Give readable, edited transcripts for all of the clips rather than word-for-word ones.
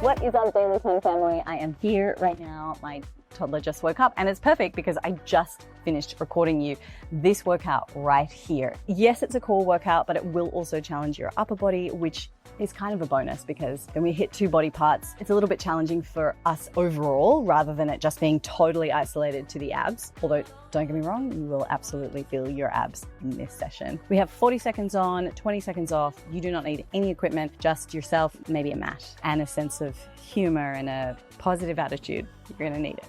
What is up, Daily 10 family? I am here right now. My toddler just woke up and it's perfect because I just finished recording you this workout right here. Yes, it's a core workout, but it will also challenge your upper body, which is kind of a bonus because when we hit two body parts, it's a little bit challenging for us overall rather than it just being totally isolated to the abs. Although, don't get me wrong, you will absolutely feel your abs in this session. We have 40 seconds on, 20 seconds off. You do not need any equipment, just yourself, maybe a mat, and a sense of humor and a positive attitude. You're gonna need it.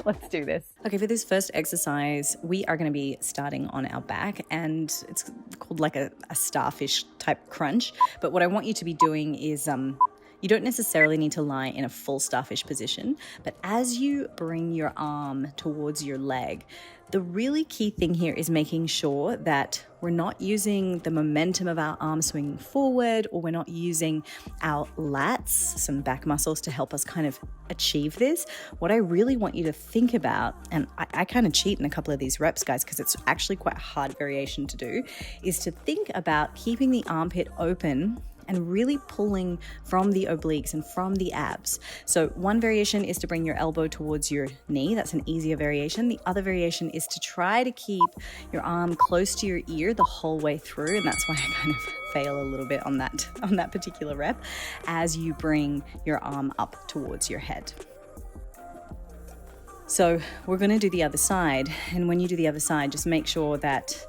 Let's do this. Okay, for this first exercise, we are going to be starting on our back, and it's called like a starfish type crunch. But what I want you to be doing is you don't necessarily need to lie in a full starfish position, but as you bring your arm towards your leg, the really key thing here is making sure that we're not using the momentum of our arm swinging forward, or we're not using our lats, some back muscles, to help us kind of achieve this. What I really want you to think about, and I kind of cheat in a couple of these reps, guys, because it's actually quite a hard variation to do, is to think about keeping the armpit open and really pulling from the obliques and from the abs. So one variation is to bring your elbow towards your knee. That's an easier variation. The other variation is to try to keep your arm close to your ear the whole way through. And that's why I kind of fail a little bit on that particular rep as you bring your arm up towards your head. So we're going to do the other side. And when you do the other side, just make sure that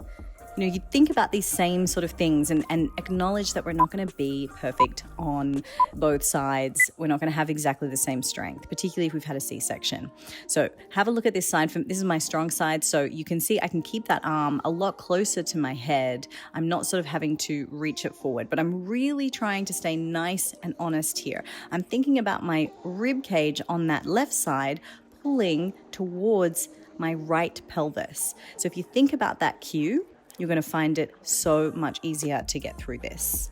you think about these same sort of things and acknowledge that we're not going to be perfect on both sides. We're not going to have exactly the same strength, particularly if we've had a C-section. So have a look at this side. This is my strong side. So you can see I can keep that arm a lot closer to my head. I'm not sort of having to reach it forward, but I'm really trying to stay nice and honest here. I'm thinking about my rib cage on that left side pulling towards my right pelvis. So if you think about that cue, you're going to find it so much easier to get through this.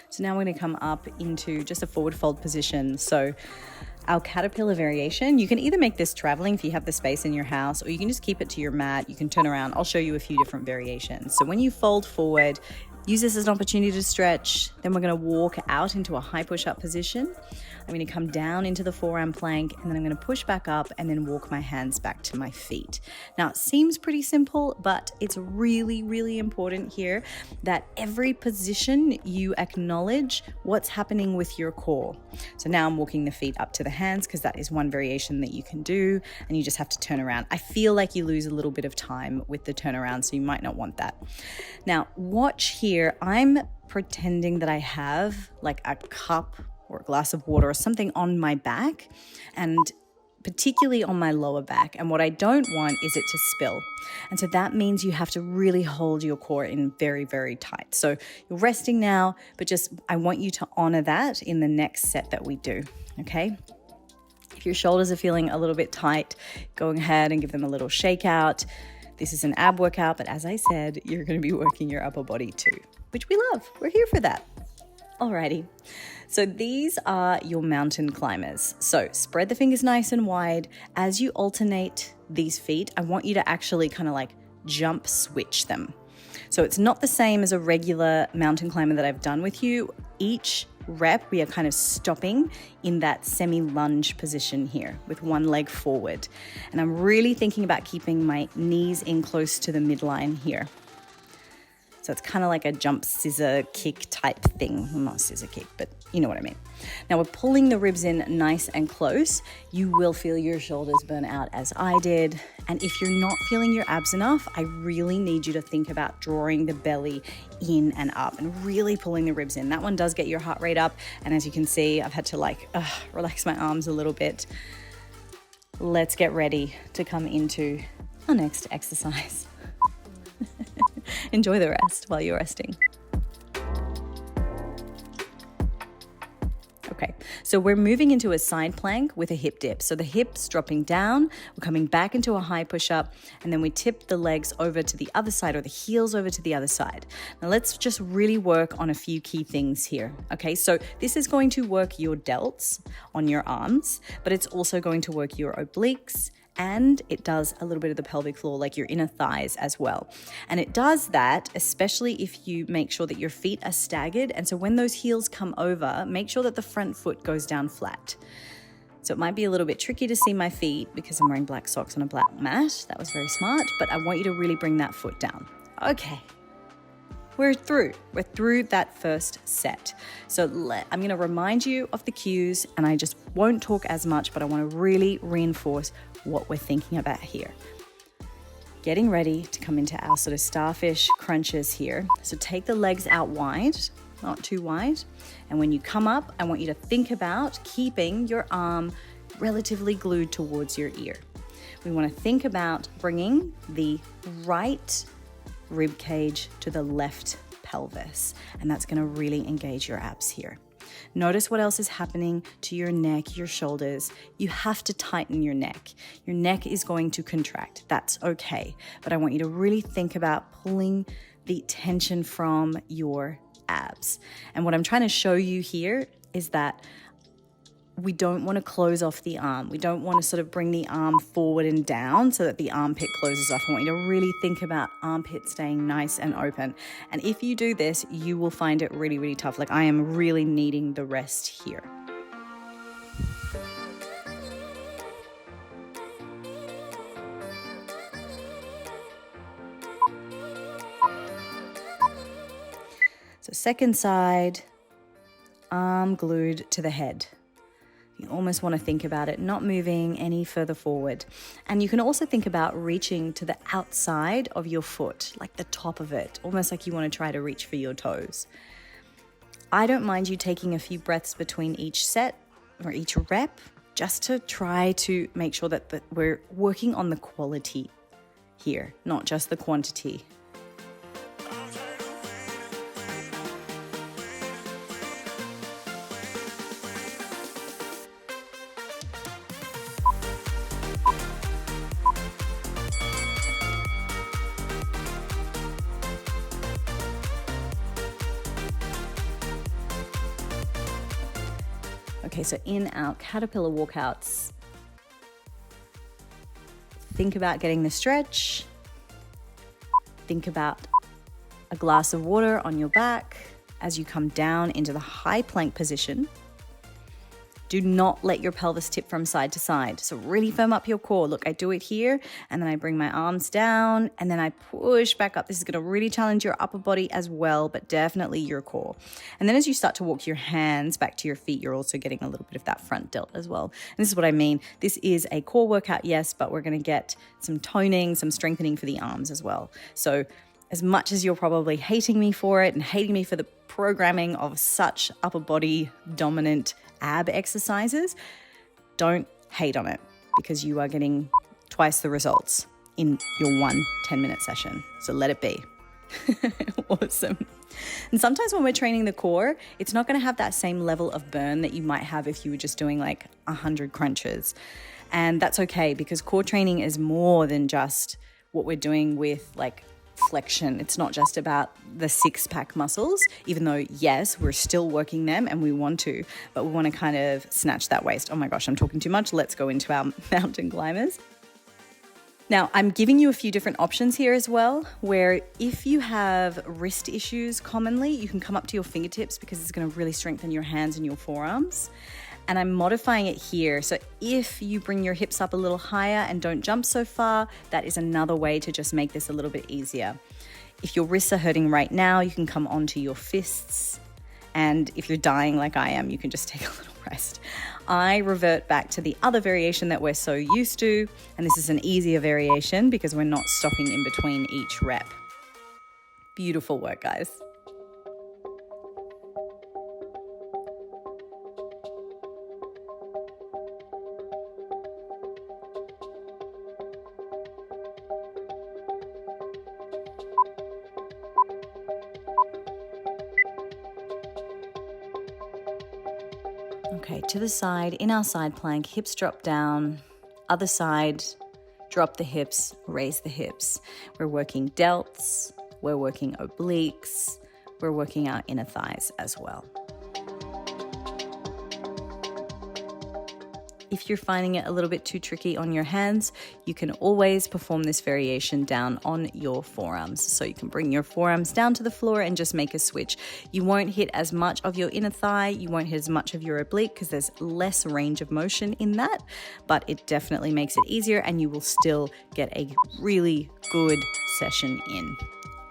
So now we're going to come up into just a forward fold position. So our caterpillar variation, you can either make this traveling if you have the space in your house, or you can just keep it to your mat. You can turn around. I'll show you a few different variations. So when you fold forward, use this as an opportunity to stretch. Then we're going to walk out into a high push-up position. I'm going to come down into the forearm plank, and then I'm going to push back up and then walk my hands back to my feet. Now, it seems pretty simple, but it's really, really important here that every position you acknowledge what's happening with your core. So now I'm walking the feet up to the hands because that is one variation that you can do, and you just have to turn around. I feel like you lose a little bit of time with the turnaround, so you might not want that. Now, watch here. I'm pretending that I have like a cup or a glass of water or something on my back, and particularly on my lower back. And what I don't want is it to spill. And so that means you have to really hold your core in very, very tight. So you're resting now, but I want you to honor that in the next set that we do, okay? If your shoulders are feeling a little bit tight, go ahead and give them a little shake out. This is an ab workout, but as I said, you're going to be working your upper body too, which we love. We're here for that. Alrighty, so these are your mountain climbers. So spread the fingers nice and wide. As you alternate these feet, I want you to actually kind of like jump switch them. So it's not the same as a regular mountain climber that I've done with you. Each rep, we are kind of stopping in that semi-lunge position here with one leg forward. And I'm really thinking about keeping my knees in close to the midline here. So it's kind of like a jump scissor kick type thing. Well, not scissor kick, but you know what I mean. Now we're pulling the ribs in nice and close. You will feel your shoulders burn out as I did. And if you're not feeling your abs enough, I really need you to think about drawing the belly in and up and really pulling the ribs in. That one does get your heart rate up. And as you can see, I've had to relax my arms a little bit. Let's get ready to come into our next exercise. Enjoy the rest while you're resting. Okay, so we're moving into a side plank with a hip dip. So the hips dropping down, we're coming back into a high push-up, and then we tip the legs over to the other side, or the heels over to the other side. Now let's just really work on a few key things here. Okay, so this is going to work your delts on your arms, but it's also going to work your obliques, and it does a little bit of the pelvic floor, like your inner thighs as well. And it does that, especially if you make sure that your feet are staggered. And so when those heels come over, make sure that the front foot goes down flat. So it might be a little bit tricky to see my feet because I'm wearing black socks on a black mat. That was very smart, but I want you to really bring that foot down. Okay. We're through that first set. So I'm going to remind you of the cues, and I just won't talk as much, but I want to really reinforce what we're thinking about here. Getting ready to come into our sort of starfish crunches here. So take the legs out wide, not too wide. And when you come up, I want you to think about keeping your arm relatively glued towards your ear. We want to think about bringing the right rib cage to the left pelvis, and that's going to really engage your abs here. Notice what else is happening to your neck, your shoulders. You have to tighten your neck. Your neck is going to contract. That's okay. But I want you to really think about pulling the tension from your abs. And what I'm trying to show you here is that we don't want to close off the arm. We don't want to sort of bring the arm forward and down so that the armpit closes off. I want you to really think about armpit staying nice and open. And if you do this, you will find it really, really tough. Like I am really needing the rest here. So second side, arm glued to the head. You almost want to think about it not moving any further forward. And you can also think about reaching to the outside of your foot, like the top of it, almost like you want to try to reach for your toes. I don't mind you taking a few breaths between each set or each rep, just to try to make sure that we're working on the quality here, not just the quantity. Okay, so in our caterpillar walkouts, think about getting the stretch. Think about a glass of water on your back as you come down into the high plank position. Do not let your pelvis tip from side to side. So really firm up your core. Look, I do it here, and then I bring my arms down, and then I push back up. This is gonna really challenge your upper body as well, but definitely your core. And then as you start to walk your hands back to your feet, you're also getting a little bit of that front delt as well. And this is what I mean. This is a core workout, yes, but we're gonna get some toning, some strengthening for the arms as well. So as much as you're probably hating me for it and hating me for the programming of such upper body dominant ab exercises, don't hate on it, because you are getting twice the results in your 1 10-minute session. So let it be. Awesome. And sometimes when we're training the core, it's not going to have that same level of burn that you might have if you were just doing like 100 crunches. And that's okay, because core training is more than just what we're doing with like flexion. It's not just about the six-pack muscles, even though, yes, we're still working them and we want to, but we want to kind of snatch that waist. Oh my gosh, I'm talking too much. Let's go into our mountain climbers. Now, I'm giving you a few different options here as well, where if you have wrist issues commonly, you can come up to your fingertips because it's going to really strengthen your hands and your forearms. And I'm modifying it here. So if you bring your hips up a little higher and don't jump so far, that is another way to just make this a little bit easier. If your wrists are hurting right now, you can come onto your fists. And if you're dying like I am, you can just take a little rest. I revert back to the other variation that we're so used to. And this is an easier variation because we're not stopping in between each rep. Beautiful work, guys. Okay, to the side, in our side plank, hips drop down, other side, drop the hips, raise the hips. We're working delts, we're working obliques, we're working our inner thighs as well. If you're finding it a little bit too tricky on your hands, you can always perform this variation down on your forearms. So you can bring your forearms down to the floor and just make a switch. You won't hit as much of your inner thigh, you won't hit as much of your oblique because there's less range of motion in that, but it definitely makes it easier and you will still get a really good session in.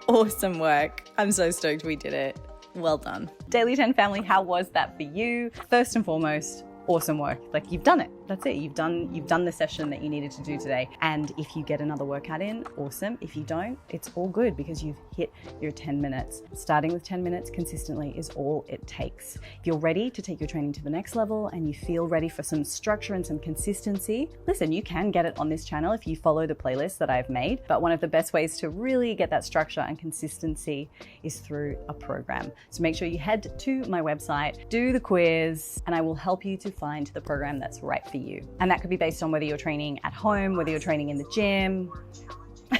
Awesome work. I'm so stoked we did it. Well done. Daily 10 family, how was that for you? First and foremost, awesome work. Like, you've done it. That's it. You've done the session that you needed to do today. And if you get another workout in, awesome. If you don't, it's all good because you've hit your 10 minutes. Starting with 10 minutes consistently is all it takes. If you're ready to take your training to the next level and you feel ready for some structure and some consistency, listen, you can get it on this channel if you follow the playlist that I've made. But one of the best ways to really get that structure and consistency is through a program. So make sure you head to my website, do the quiz, and I will help you to find the program that's right for you. And that could be based on whether you're training at home, whether you're training in the gym. All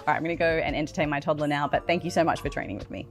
right, I'm gonna go and entertain my toddler now, but thank you so much for training with me.